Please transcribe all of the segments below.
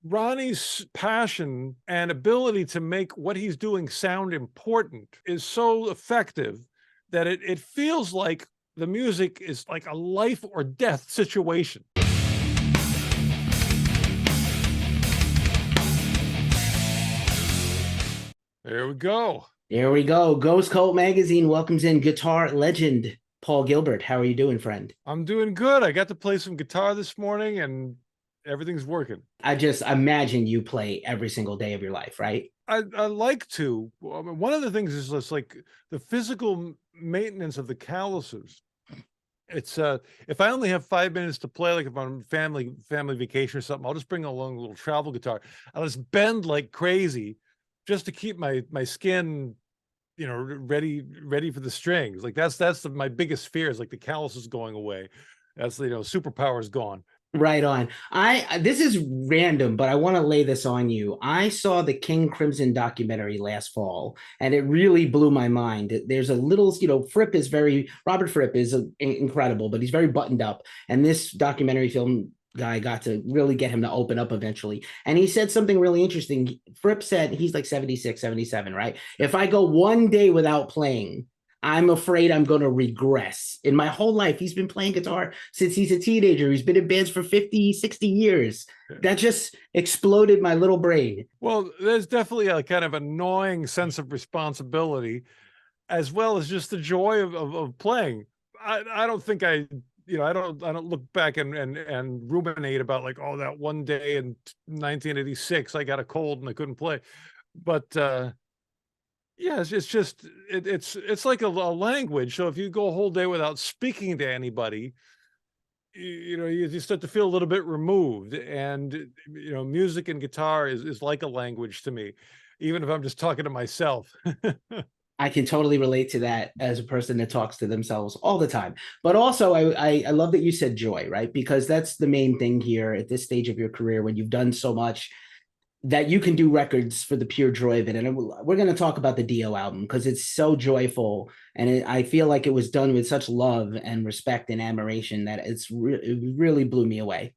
Ronnie's passion and ability to make what he's doing sound important is so effective that it feels like the music is like a life or death situation. There we go. There we go. Ghost Cult Magazine welcomes in guitar legend Paul Gilbert. How are you doing, friend? I'm doing good. I got to play some guitar this morning and everything's working. I just imagine you play every single day of your life, right? I like to. I mean, one of the things is just like the physical maintenance of the calluses. It's if I only have 5 minutes to play, like if I'm on family vacation or something, I'll just bring along a little travel guitar. I'll just bend like crazy just to keep my skin, ready for the strings. Like that's my biggest fear is like the calluses going away. That's superpower is gone. Right on. This is random, but I want to lay this on you. I saw the King Crimson documentary last fall, and it really blew my mind. There's a little, Robert Fripp is incredible, but he's very buttoned up. And this documentary film guy got to really get him to open up eventually. And he said something really interesting. Fripp said he's like 76, 77, right? If I go one day without playing, I'm afraid I'm going to regress. In my whole life, he's been playing guitar since he's a teenager. He's been in bands for 50, 60 years. That just exploded my little brain. Well, there's definitely a kind of annoying sense of responsibility, as well as just the joy of playing. I don't think I don't look back and ruminate about like, oh, that one day in 1986 I got a cold and I couldn't play. But yeah, it's like a language. So if you go a whole day without speaking to anybody, you start to feel a little bit removed. And music and guitar is like a language to me, even if I'm just talking to myself. I can totally relate to that as a person that talks to themselves all the time. But also, I love that you said joy, right? Because that's the main thing here at this stage of your career when you've done so much that you can do records for the pure joy of it. And we're going to talk about the Dio album because it's so joyful. And I feel like it was done with such love and respect and admiration that it really blew me away.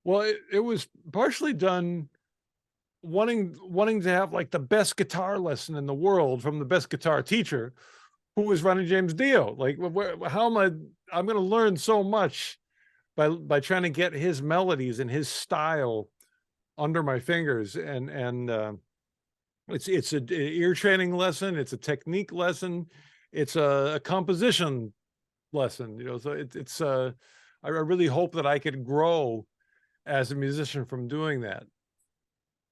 Well, it was partially done wanting to have like the best guitar lesson in the world from the best guitar teacher, who was Ronnie James Dio. Like, how am I'm going to learn so much by trying to get his melodies and his style under my fingers. And it's a ear training lesson, it's a technique lesson, it's a composition lesson, so it's I really hope that I could grow as a musician from doing that.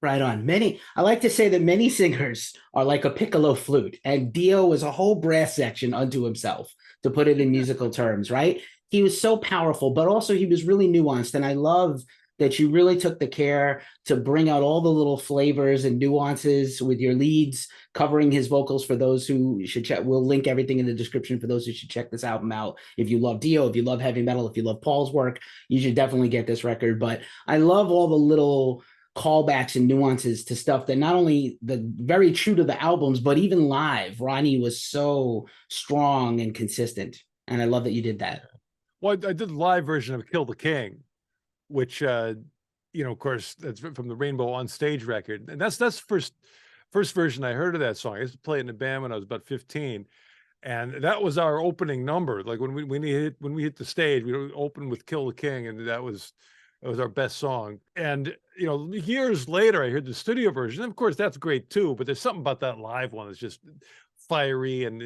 Right on. I like to say that many singers are like a piccolo flute, and Dio was a whole brass section unto himself, to put it in musical terms, right? He was so powerful, but also he was really nuanced. And I love that you really took the care to bring out all the little flavors and nuances with your leads, covering his vocals for those who should check. We'll link everything in the description for those who should check this album out. If you love Dio, if you love heavy metal, if you love Paul's work, you should definitely get this record. But I love all the little callbacks and nuances to stuff that not only the very true to the albums, but even live, Ronnie was so strong and consistent. And I love that you did that. Well, I did the live version of Kill the King, which of course that's from the Rainbow on Stage record, and that's first version I heard of that song. I used to play it in the band when I was about 15, and that was our opening number. Like when we hit the stage, we opened with Kill the King, and that was our best song. And years later I heard the studio version, and of course that's great too, but there's something about that live one that's just fiery and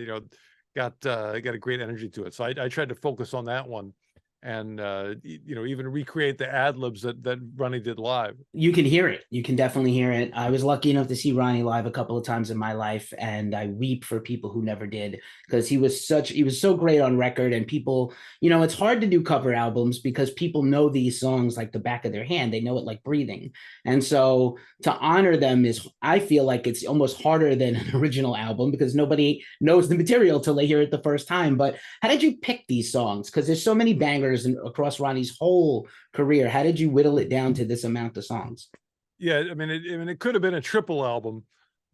got a great energy to it. So I tried to focus on that one, and even recreate the ad libs that Ronnie did live. You can hear it. You can definitely hear it. I was lucky enough to see Ronnie live a couple of times in my life, and I weep for people who never did, because he was so great on record. And people, it's hard to do cover albums because people know these songs like the back of their hand. They know it like breathing. And so to honor them I feel like it's almost harder than an original album, because nobody knows the material till they hear it the first time. But how did you pick these songs? Because there's so many bangers across Ronnie's whole career. How did you whittle it down to this amount of songs? Yeah, I mean, it could have been a triple album,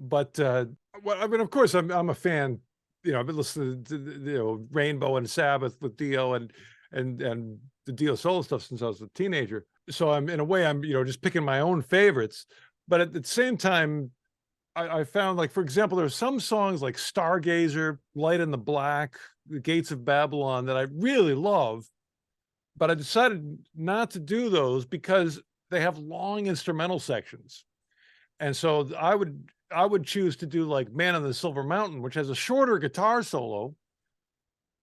but of course, I'm a fan. I've been listening to Rainbow and Sabbath with Dio and the Dio solo stuff since I was a teenager. so I'm in a way, I'm, just picking my own favorites, but at the same time, I found, like, for example, there's some songs like Stargazer, Light in the Black, The Gates of Babylon that I really love, but I decided not to do those because they have long instrumental sections. And so I would choose to do like Man on the Silver Mountain, which has a shorter guitar solo,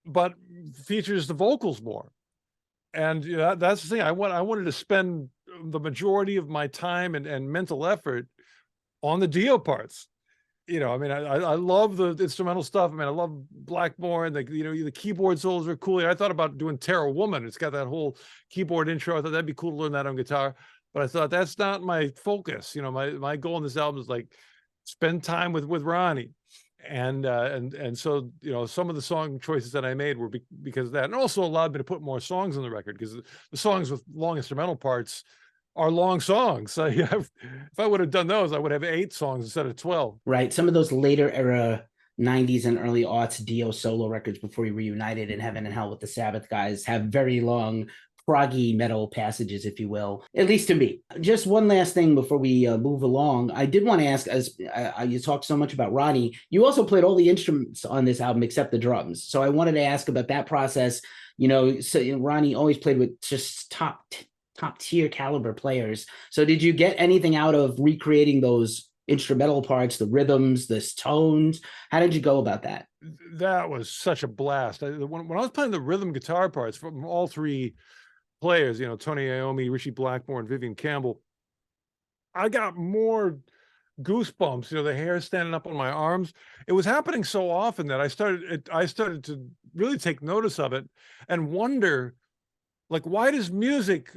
but features the vocals more. And that's the thing. I wanted to spend the majority of my time and mental effort on the Dio parts. I mean, I love the instrumental stuff. I mean, I love Blackmore, and the keyboard solos are cool. I thought about doing Terror Woman. It's got that whole keyboard intro. I thought that'd be cool to learn that on guitar, but I thought that's not my focus. My goal in this album is like spend time with Ronnie. And so some of the song choices that I made were because of that, and also allowed me to put more songs on the record, because the songs with long instrumental parts are long songs. So if I would have done those, I would have 8 songs instead of 12. Right. Some of those later era 90s and early aughts Dio solo records before he reunited in Heaven and Hell with the Sabbath guys have very long proggy metal passages, if you will, at least to me. Just one last thing before we move along. I did want to ask, as you talked so much about Ronnie, you also played all the instruments on this album except the drums. So I wanted to ask about that process. So Ronnie always played with just top tier caliber players. So did you get anything out of recreating those instrumental parts, the rhythms, the tones? How did you go about that? That was such a blast. When I was playing the rhythm guitar parts from all 3 players, Tony Iommi, Richie Blackmore, and Vivian Campbell, I got more goosebumps, the hair standing up on my arms. It was happening so often that I started to really take notice of it and wonder, like, why does music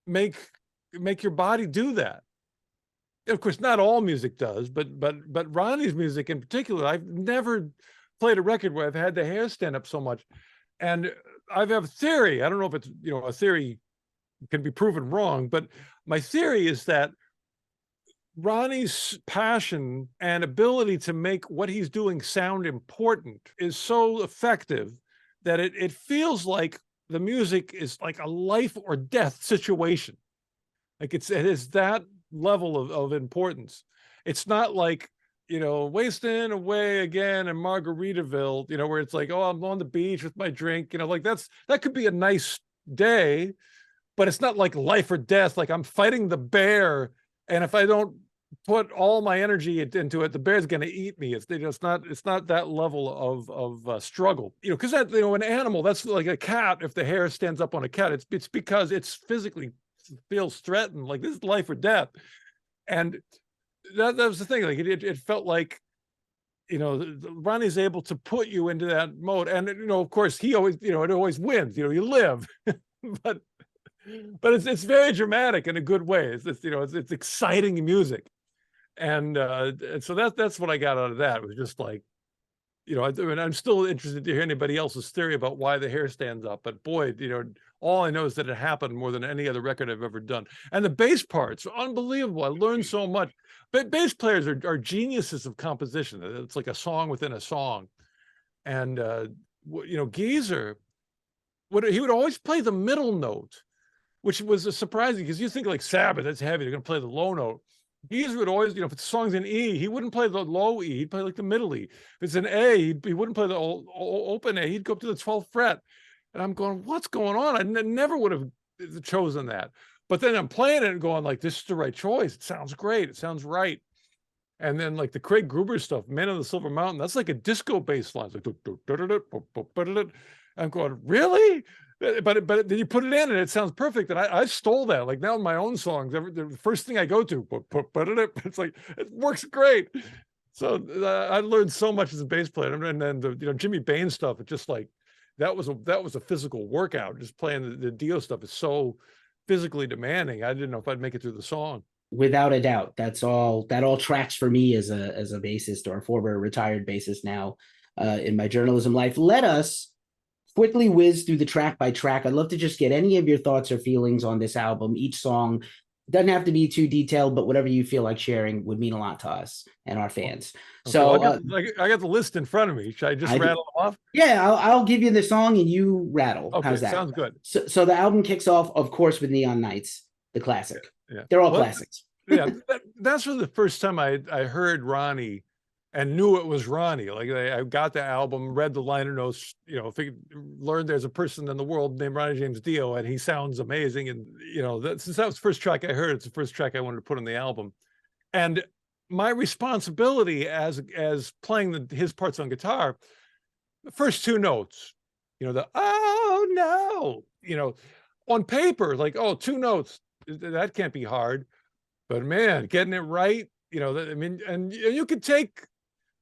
make your body do that? Of course, not all music does, but Ronnie's music in particular, I've never played a record where I've had the hair stand up so much. And I have a theory. I don't know if it's, a theory can be proven wrong, but my theory is that Ronnie's passion and ability to make what he's doing sound important is so effective that it feels like the music is like a life or death situation. Like it is that level of importance. It's not like, wasting away again in Margaritaville, where it's like, oh, I'm on the beach with my drink, like that could be a nice day, but it's not like life or death. Like I'm fighting the bear, and if I don't put all my energy into it, the bear's going to eat me. It's not that level of struggle, because that, an animal, that's like a cat. If the hair stands up on a cat, it's because it's physically feels threatened. Like this is life or death. And that was the thing. Like it felt like, Ronnie's able to put you into that mode. And, of course he always, it always wins, you live, but it's very dramatic in a good way. It's exciting music. And so that's what I got out of that. It was just like, I'm still interested to hear anybody else's theory about why the hair stands up. But boy, all I know is that it happened more than any other record I've ever done. And the bass parts are unbelievable. I learned so much. But bass players are geniuses of composition. It's like a song within a song. And Geezer, he would always play the middle note, which was surprising, because you think like Sabbath, that's heavy, they're going to play the low note. Geezer would always, if the song's in E, he wouldn't play the low E, he'd play like the middle E. If it's an A, he wouldn't play the open A, he'd go up to the 12th fret. And I'm going, what's going on? I never would have chosen that. But then I'm playing it and going like, this is the right choice. It sounds great. It sounds right. And then like the Craig Gruber stuff, Man on the Silver Mountain, that's like a disco bass line. It's like, I'm going, really? But then you put it in and it sounds perfect. And I stole that. Like now in my own songs, the first thing I go to, it's like, it works great. So I learned so much as a bass player. And then the Jimmy Bain stuff, it's just like, that was a physical workout. Just playing the Dio stuff is so physically demanding. I didn't know if I'd make it through the song. Without a doubt, that all tracks for me as a bassist, or a former retired bassist now in my journalism life. Let us quickly whiz through the track by track. I'd love to just get any of your thoughts or feelings on this album, each song, Doesn't have to be too detailed, but whatever you feel like sharing would mean a lot to us and our fans. Okay, well, So I got the list in front of me. Should I just I rattle them off? yeah, I'll give you the song and you rattle. Okay, How's that? sounds good. So the album kicks off, of course, with Neon Nights, the classic. Yeah. They're all Well, classics. yeah, that's for the first time I heard Ronnie and knew it was Ronnie. Like I got the album, read the liner notes, you know, learned there's a person in the world named Ronnie James Dio, and he sounds amazing. And you know, since that was the first track I heard, it's the first track I wanted to put on the album. And my responsibility as playing his parts on guitar, the first two notes, you know, the oh no, you know, on paper, like, oh, two notes, that can't be hard. But man, getting it right, you know, I mean, and you could take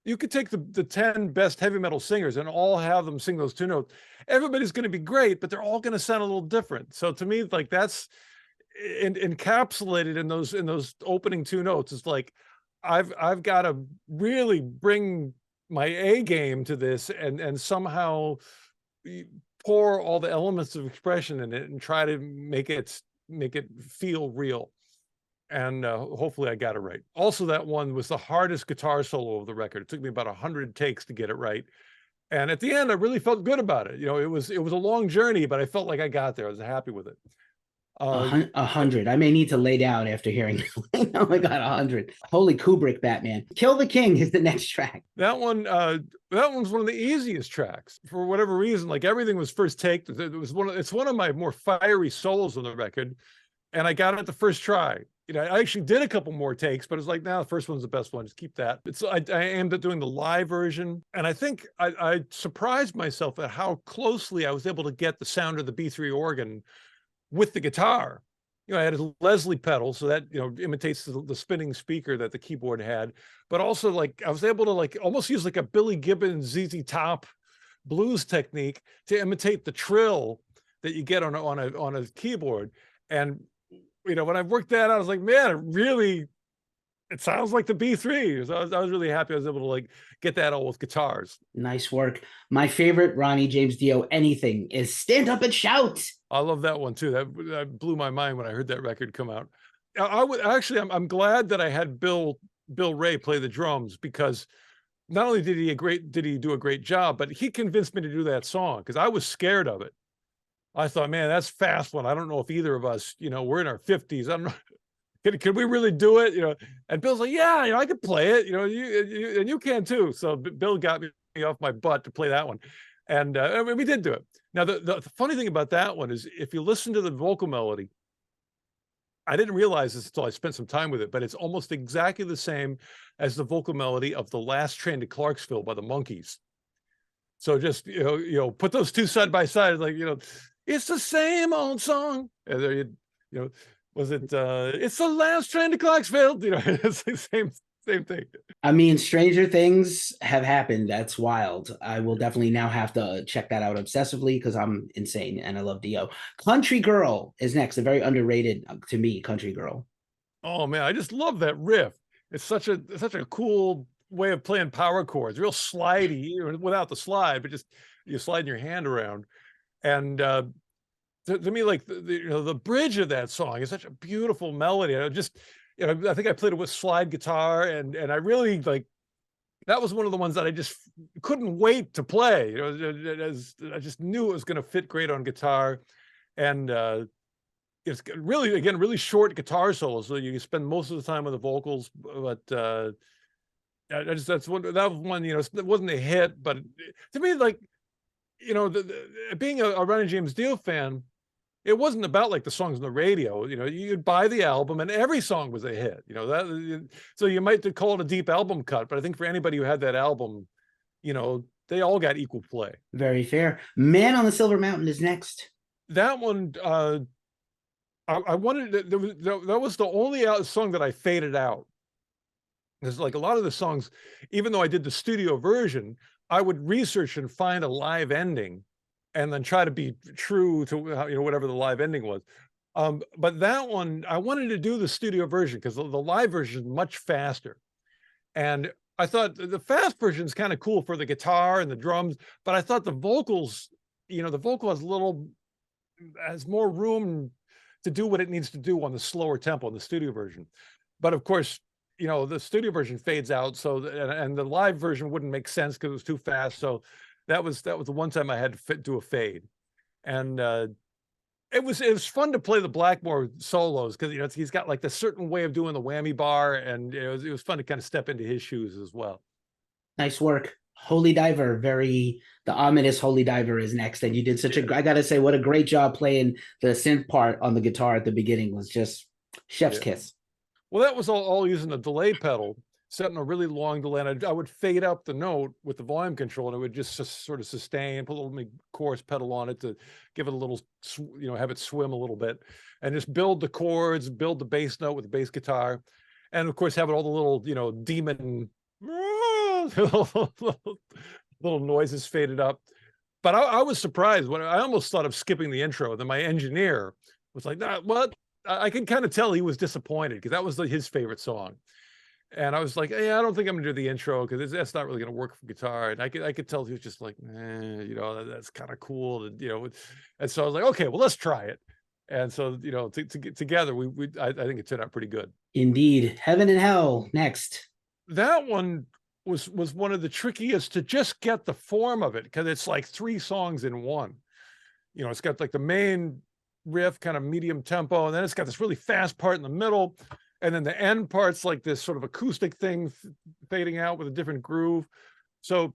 the 10 best heavy metal singers and all have them sing those two notes. Everybody's going to be great, but they're all going to sound a little different. So to me, like that's encapsulated in those opening two notes. It's like I've got to really bring my A game to this and somehow pour all the elements of expression in it and try to make it feel real. And hopefully I got it right. Also, that one was the hardest guitar solo of the record. It took me about 100 takes to get it right. And at the end, I really felt good about it. You know, it was a long journey, but I felt like I got there. I was happy with it. 100. I may need to lay down after hearing. Oh my God, 100. Holy Kubrick, Batman. Kill the King is the next track. That one's one of the easiest tracks for whatever reason. Like everything was first take. It's one of my more fiery solos on the record, and I got it the first try. You know, I actually did a couple more takes, but it's like, now the first one's the best one. Just keep that. I aimed at doing the live version, and I think I surprised myself at how closely I was able to get the sound of the B3 organ with the guitar. You know, I had a Leslie pedal, so that, you know, imitates the spinning speaker that the keyboard had, but also like I was able to like almost use like a Billy Gibbons ZZ Top blues technique to imitate the trill that you get on a keyboard. And you know, when I worked that out, I was like, man, it sounds like the B3. So I was really happy I was able to like get that all with guitars. Nice work. My favorite Ronnie James Dio anything is Stand Up and Shout. I love that one too. That blew my mind when I heard that record come out. I'm glad that I had Bill Ray play the drums, because not only did he do a great job, but he convinced me to do that song because I was scared of it. I thought, man, that's a fast one. I don't know if either of us, you know, we're in our 50s. I don't know. Could we really do it? You know, and Bill's like, yeah, you know, I could play it. You know, you can too. So Bill got me off my butt to play that one, and we did do it. Now the funny thing about that one is, if you listen to the vocal melody, I didn't realize this until I spent some time with it, but it's almost exactly the same as the vocal melody of The Last Train to Clarksville by the Monkees. So just you know, put those two side by side, like, you know, it's the same old song. And there you know, was it it's the last train to Clarksville? You know, it's the same thing. I mean, stranger things have happened. That's wild. I will definitely now have to check that out obsessively because I'm insane and I love Dio. Country Girl is next. A very underrated to me, Country Girl. Oh man, I just love that riff. It's such a cool way of playing power chords, real slidey, without the slide, but just you sliding your hand around. And to me, like the bridge of that song is such a beautiful melody. I just, you know, I think I played it with slide guitar, and I really like, that was one of the ones that I just couldn't wait to play. You know, as I just knew it was going to fit great on guitar, and it's really, again, really short guitar solo, so you spend most of the time on the vocals. But that was one, you know, it wasn't a hit, but to me, like, you know, being a Ronnie James Dio fan, it wasn't about like the songs on the radio. You know, you'd buy the album and every song was a hit. You know, so you might call it a deep album cut, but I think for anybody who had that album, you know, they all got equal play. Very fair. Man on the Silver Mountain is next. That one, I wanted that was the only song that I faded out. Because like a lot of the songs, even though I did the studio version, I would research and find a live ending, and then try to be true to, you know, whatever the live ending was. But that one, I wanted to do the studio version because the live version is much faster. And I thought the fast version is kind of cool for the guitar and the drums, but I thought the vocals, you know, the vocal has more room to do what it needs to do on the slower tempo in the studio version. But of course, you know, the studio version fades out, so and the live version wouldn't make sense because it was too fast. So that was the one time I had to do a fade, and it was fun to play the Blackmore solos because, you know, he's got like the certain way of doing the whammy bar, and it was fun to kind of step into his shoes as well. Nice work. Holy Diver, the ominous Holy Diver is next. And you did such I gotta say, what a great job playing the synth part on the guitar at the beginning. Was just chef's kiss. Well, that was all using a delay pedal, setting a really long delay. And I would fade up the note with the volume control, and it would just sort of sustain, put a little chorus pedal on it to give it a little, you know, have it swim a little bit, and just build the chords, build the bass note with the bass guitar. And of course, have all the little, you know, demon little noises faded up. But I was surprised when I almost thought of skipping the intro. Then my engineer was like, "Nah, what?" I could kind of tell he was disappointed because that was his favorite song. And I was like, "Hey, I don't think I'm gonna do the intro because that's not really gonna work for guitar." And I could tell he was just like, you know, that's kind of cool, you know. And so I was like, "Okay, well, let's try it." And so, you know, to get together, I think it turned out pretty good. Indeed. Heaven and Hell next. That one was one of the trickiest to just get the form of it, because it's like 3 songs in one. You know, it's got like the main riff, kind of medium tempo, and then it's got this really fast part in the middle, and then the end part's like this sort of acoustic thing fading out with a different groove. So,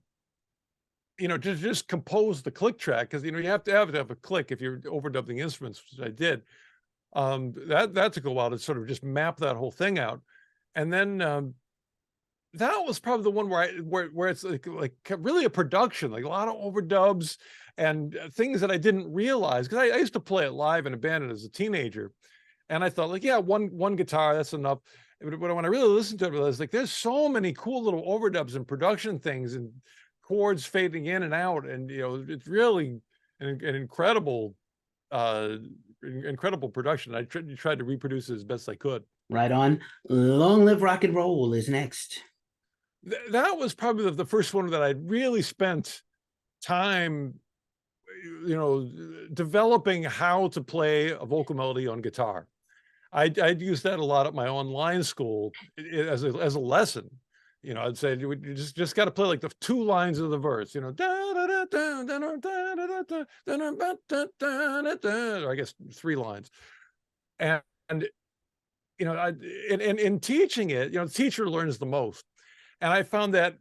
you know, to just compose the click track, because, you know, you have to have a click if you're overdubbing instruments, which I did. That took a while to sort of just map that whole thing out. And then that was probably the one where it's like really a production, like a lot of overdubs and things that I didn't realize, because I used to play it live in a band as a teenager, and I thought like, yeah, one guitar, that's enough. But when I really listened to it, I was like, there's so many cool little overdubs and production things and chords fading in and out, and you know, it's really an incredible incredible production. I tried to reproduce it as best I could. Right on. Long Live Rock and Roll is next. That was probably the first one that I really spent time, you know, developing how to play a vocal melody on guitar. I'd use that a lot at my online school as a lesson. You know, I'd say you just got to play like the 2 lines of the verse. You know, or I guess 3 lines, and you know, in teaching it, you know, the teacher learns the most. And I found that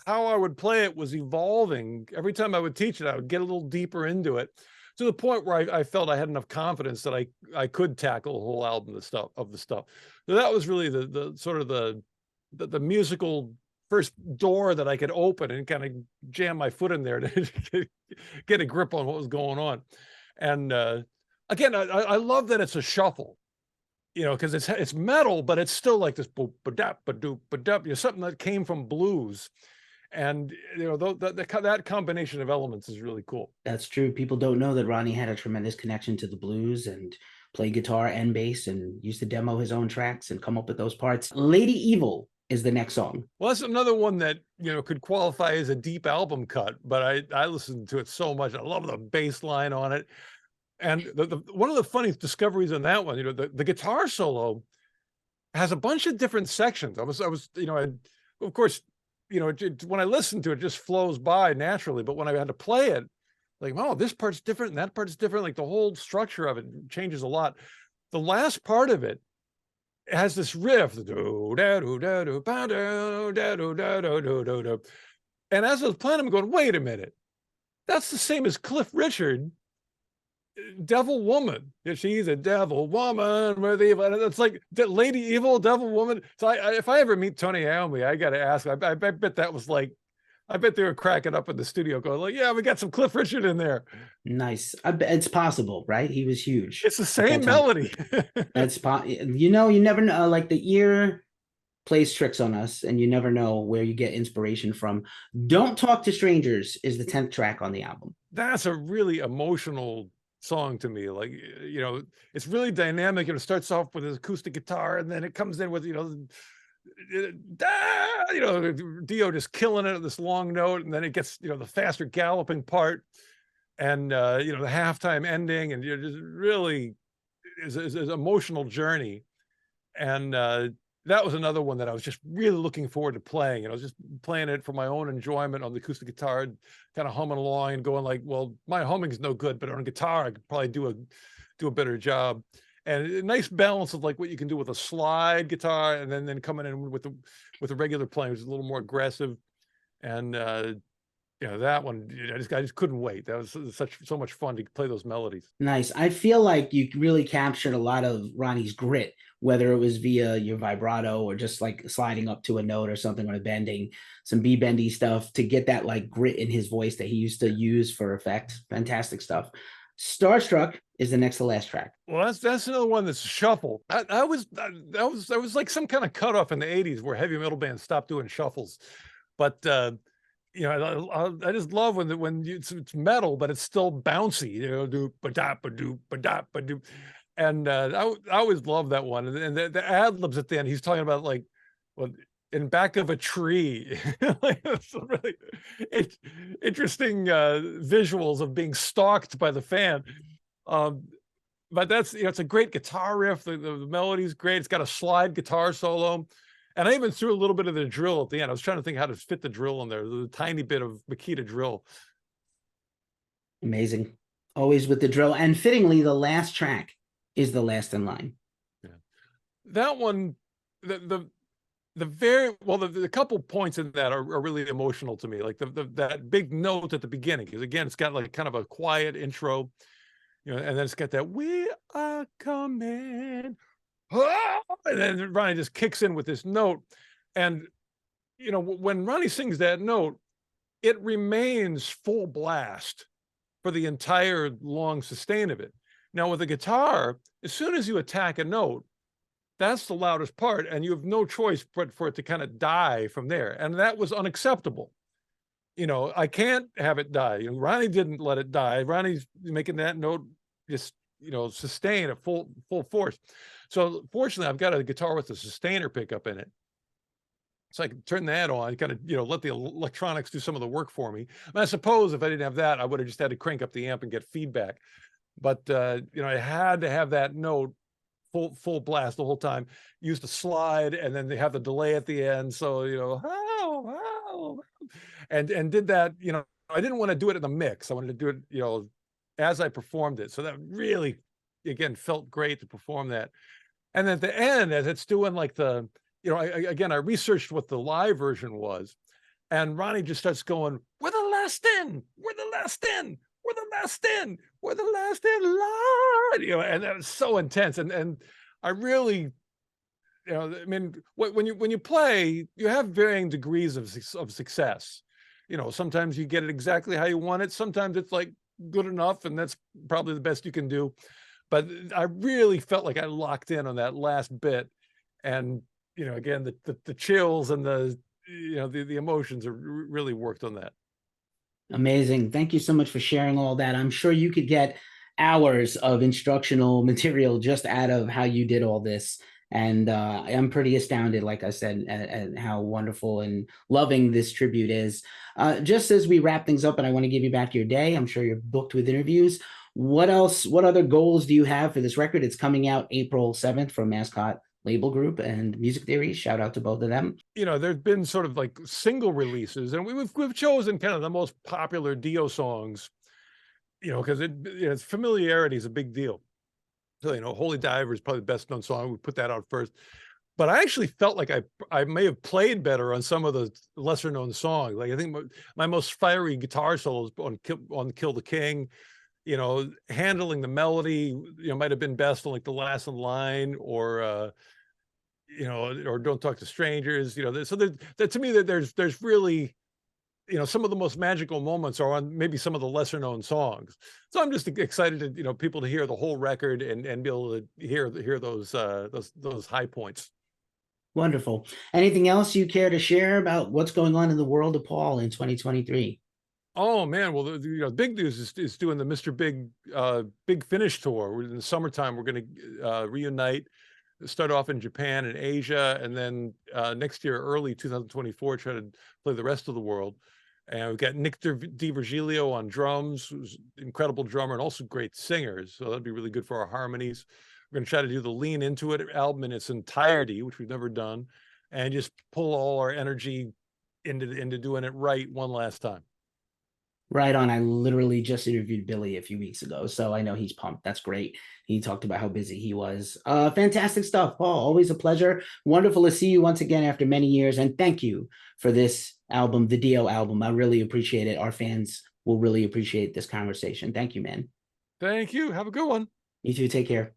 how I would play it was evolving. Every time I would teach it, I would get a little deeper into it, to the point where I felt I had enough confidence that I could tackle a whole album of the stuff. So that was really the sort of the musical first door that I could open and kind of jam my foot in there to get a grip on what was going on. And again, I love that it's a shuffle. You know, because it's metal, but it's still like this boop ba-dap ba-doop ba-dap, you know, something that came from blues. And you know, that combination of elements is really cool. That's true. People don't know that Ronnie had a tremendous connection to the blues and played guitar and bass and used to demo his own tracks and come up with those parts. Lady Evil is the next song. Well, that's another one that, you know, could qualify as a deep album cut, but I listened to it so much. I love the bass line on it. And one of the funny discoveries on that one, you know, the guitar solo has a bunch of different sections. I was, you know, of course, you know, when I listen to it, it just flows by naturally. But when I had to play it, like, oh, this part's different and that part's different. Like the whole structure of it changes a lot. The last part of it has this riff, and as I was playing, I'm going, wait a minute, that's the same as Cliff Richard. Devil Woman. She's a devil woman with evil. It's like Lady Evil, Devil Woman. So if I ever meet Tony Iommi, I got to ask. I bet that was like, I bet they were cracking up in the studio, going like, "Yeah, we got some Cliff Richard in there." Nice. I bet it's possible, right? He was huge. It's the same melody. That's you know, you never know. Like the ear plays tricks on us, and you never know where you get inspiration from. Don't Talk to Strangers is the 10th track on the album. That's a really emotional song to me. Like, you know, it's really dynamic, and it starts off with his acoustic guitar, and then it comes in with, you know, Dio just killing it at this long note, and then it gets, you know, the faster galloping part, and you know, the halftime ending, and you're just really, is an emotional journey. And that was another one that I was just really looking forward to playing. And I was just playing it for my own enjoyment on the acoustic guitar, kind of humming along and going like, well, my humming is no good, but on guitar, I could probably do a better job. And a nice balance of like what you can do with a slide guitar, and then coming in with the regular playing, which is a little more aggressive. And that one, I just couldn't wait. That was so much fun to play those melodies. Nice. I feel like you really captured a lot of Ronnie's grit, whether it was via your vibrato or just like sliding up to a note or something, or bending some bendy stuff to get that like grit in his voice that he used to use for effect. Fantastic stuff. Starstruck is the next to last track. Well, that's another one that's shuffle. That was like some kind of cutoff in the 80s where heavy metal bands stopped doing shuffles. But I just love when it's metal, but it's still bouncy. Do ba da ba do ba da ba do, and I always love that one. And the ad libs at the end, he's talking about like, well, in back of a tree, like it's really interesting visuals of being stalked by the fan. But that's it's a great guitar riff. The melody's great. It's got a slide guitar solo. And I even threw a little bit of the drill at the end. I was trying to think how to fit the drill in there, the tiny bit of Makita drill. Amazing. Always with the drill. And fittingly, the last track is The Last in Line. Yeah. That one, the couple points in that are really emotional to me. Like that big note at the beginning, because again, it's got like kind of a quiet intro, and then it's got that "We are coming." And then Ronnie just kicks in with this note. And, when Ronnie sings that note, it remains full blast for the entire long sustain of it. Now, with a guitar, as soon as you attack a note, that's the loudest part, and you have no choice but for it to kind of die from there. And that was unacceptable. I can't have it die. Ronnie didn't let it die. Ronnie's making that note just, sustain at full force. So fortunately, I've got a guitar with a sustainer pickup in it. So I can turn that on, kind of, let the electronics do some of the work for me. And I suppose if I didn't have that, I would have just had to crank up the amp and get feedback. But, I had to have that note full blast the whole time. Used to slide, and then they have the delay at the end. So, and did that, I didn't want to do it in the mix. I wanted to do it, as I performed it. So that really, again, felt great to perform that. And at the end, as it's doing like the, I researched what the live version was, and Ronnie just starts going, "We're the last in, we're the last in, we're the last in, we're the last in line," and that was so intense. And I really, I mean, when you play, you have varying degrees of success. Sometimes you get it exactly how you want it. Sometimes it's like good enough, and that's probably the best you can do. But I really felt like I locked in on that last bit, and again, the chills and the emotions are really worked on that. Amazing. Thank you so much for sharing all that. I'm sure you could get hours of instructional material just out of how you did all this. And I'm pretty astounded, like I said, at how wonderful and loving this tribute is. Just as we wrap things up, and I want to give you back your day, I'm sure you're booked with interviews. What else? What other goals do you have for this record? It's coming out April 7th from Mascot Label Group and Music Theory. Shout out to both of them. There's been sort of like single releases, and we've chosen kind of the most popular Dio songs, because it's familiarity is a big deal. So, Holy Diver is probably the best known song. We put that out first. But I actually felt like I may have played better on some of the lesser known songs. Like I think my most fiery guitar solos on Kill the King, handling the melody, might have been best on like The Last in Line, or or Don't Talk to Strangers. So to me that there's really, some of the most magical moments are on maybe some of the lesser known songs. So I'm just excited to, people to hear the whole record and be able to hear those high points. Wonderful. Anything else you care to share about what's going on in the world of Paul in 2023? Oh man, well, the big news is doing the Mr. Big Finish tour. In the summertime, we're going to reunite, start off in Japan and Asia, and then next year, early 2024, try to play the rest of the world. And we've got Nick DiVirgilio on drums, who's an incredible drummer and also great singers. So that'd be really good for our harmonies. We're going to try to do the Lean Into It album in its entirety, which we've never done, and just pull all our energy into doing it right one last time. Right on. I literally just interviewed Billy a few weeks ago, so I know he's pumped. That's great. He talked about how busy he was. Fantastic stuff, Paul. Always a pleasure. Wonderful to see you once again after many years, and thank you for this album, the Dio album. I really appreciate it. Our fans will really appreciate this conversation. Thank you, man. Thank you. Have a good one. You too. Take care.